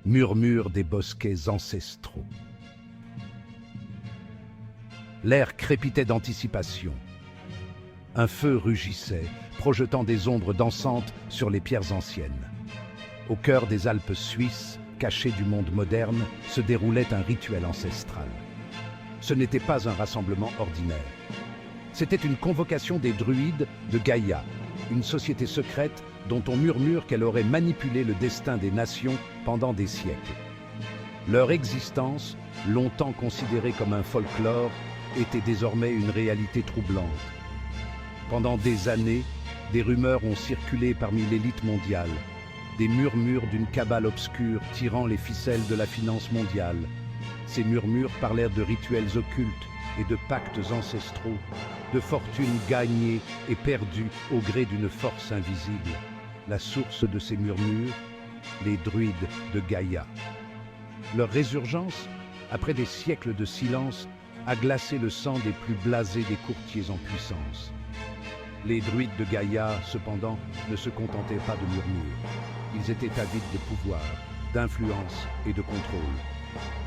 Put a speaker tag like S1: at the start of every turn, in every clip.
S1: murmure des bosquets ancestraux. L'air crépitait d'anticipation. Un feu rugissait, projetant des ombres dansantes sur les pierres anciennes. Au cœur des Alpes suisses, cachées du monde moderne, se déroulait un rituel ancestral. Ce n'était pas un rassemblement ordinaire. C'était une convocation des druides de Gaïa, une société secrète dont on murmure qu'elle aurait manipulé le destin des nations pendant des siècles. Leur existence, longtemps considérée comme un folklore, était désormais une réalité troublante. Pendant des années, des rumeurs ont circulé parmi l'élite mondiale, des murmures d'une cabale obscure tirant les ficelles de la finance mondiale. Ces murmures parlèrent de rituels occultes et de pactes ancestraux, de fortunes gagnées et perdues au gré d'une force invisible. La source de ces murmures, les druides de Gaïa. Leur résurgence, après des siècles de silence, a glacé le sang des plus blasés des courtiers en puissance. Les druides de Gaïa, cependant, ne se contentaient pas de murmures. Ils étaient avides de pouvoir, d'influence et de contrôle.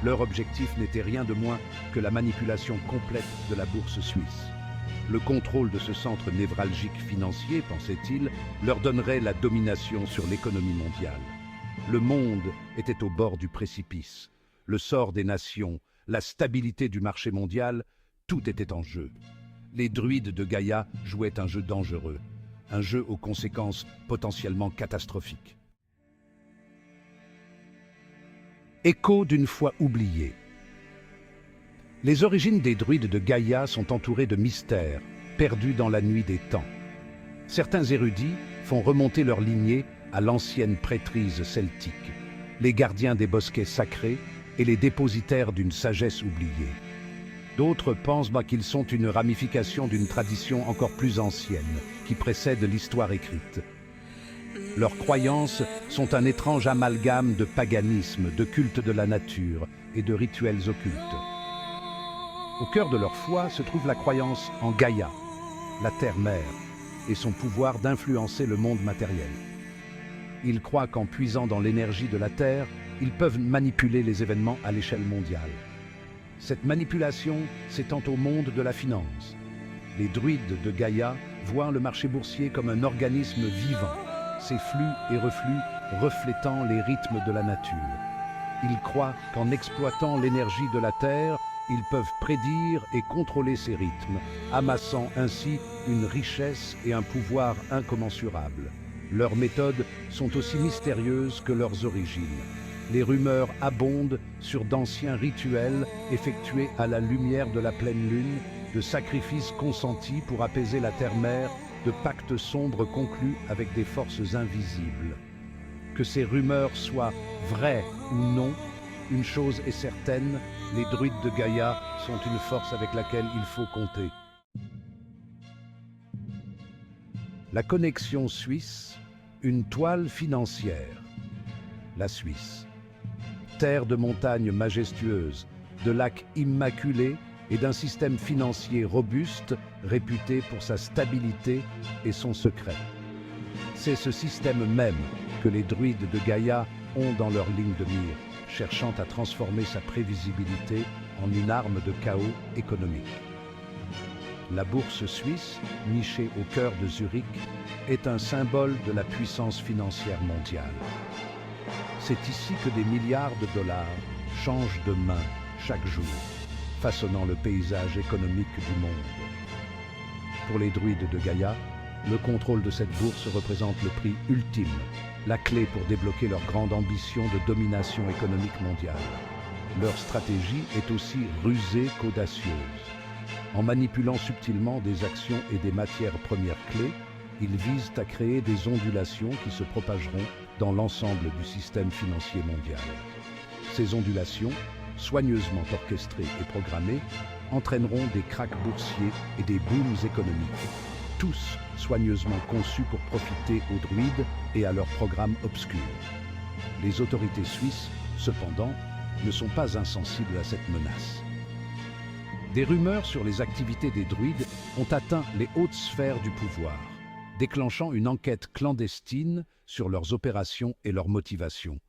S1: Leur objectif n'était rien de moins que la manipulation complète de la bourse suisse. Le contrôle de ce centre névralgique financier, pensait-il, leur donnerait la domination sur l'économie mondiale. Le monde était au bord du précipice. Le sort des nations, la stabilité du marché mondial, tout était en jeu. Les druides de Gaïa jouaient un jeu dangereux, un jeu aux conséquences potentiellement catastrophiques. Écho d'une foi oubliée. Les origines des druides de Gaïa sont entourées de mystères, perdus dans la nuit des temps. Certains érudits font remonter leur lignée à l'ancienne prêtrise celtique, les gardiens des bosquets sacrés et les dépositaires d'une sagesse oubliée. D'autres pensent qu'ils sont une ramification d'une tradition encore plus ancienne, qui précède l'histoire écrite. Leurs croyances sont un étrange amalgame de paganisme, de culte de la nature et de rituels occultes. Au cœur de leur foi se trouve la croyance en Gaïa, la terre-mère, et son pouvoir d'influencer le monde matériel. Ils croient qu'en puisant dans l'énergie de la Terre, ils peuvent manipuler les événements à l'échelle mondiale. Cette manipulation s'étend au monde de la finance. Les druides de Gaïa voient le marché boursier comme un organisme vivant, ses flux et reflux reflétant les rythmes de la nature. Ils croient qu'en exploitant l'énergie de la Terre, ils peuvent prédire et contrôler ces rythmes, amassant ainsi une richesse et un pouvoir incommensurables. Leurs méthodes sont aussi mystérieuses que leurs origines. Les rumeurs abondent sur d'anciens rituels effectués à la lumière de la pleine lune, de sacrifices consentis pour apaiser la terre-mère, de pactes sombres conclus avec des forces invisibles. Que ces rumeurs soient vraies ou non, une chose est certaine, les druides de Gaïa sont une force avec laquelle il faut compter. La connexion suisse, une toile financière. La Suisse. Terre de montagnes majestueuses, de lacs immaculés et d'un système financier robuste, réputé pour sa stabilité et son secret. C'est ce système même que les druides de Gaïa ont dans leur ligne de mire, cherchant à transformer sa prévisibilité en une arme de chaos économique. La bourse suisse, nichée au cœur de Zurich, est un symbole de la puissance financière mondiale. C'est ici que des milliards de dollars changent de main chaque jour, façonnant le paysage économique du monde. Pour les druides de Gaïa, le contrôle de cette bourse représente le prix ultime, la clé pour débloquer leur grande ambition de domination économique mondiale. Leur stratégie est aussi rusée qu'audacieuse. En manipulant subtilement des actions et des matières premières clés, ils visent à créer des ondulations qui se propageront dans l'ensemble du système financier mondial. Ces ondulations, soigneusement orchestrées et programmées, entraîneront des cracks boursiers et des booms économiques, tous soigneusement conçus pour profiter aux druides et à leurs programmes obscurs. Les autorités suisses, cependant, ne sont pas insensibles à cette menace. Des rumeurs sur les activités des druides ont atteint les hautes sphères du pouvoir, déclenchant une enquête clandestine sur leurs opérations et leurs motivations.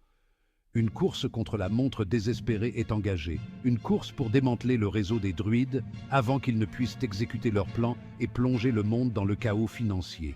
S1: Une course contre la montre désespérée est engagée. Une course pour démanteler le réseau des druides avant qu'ils ne puissent exécuter leur plan et plonger le monde dans le chaos financier.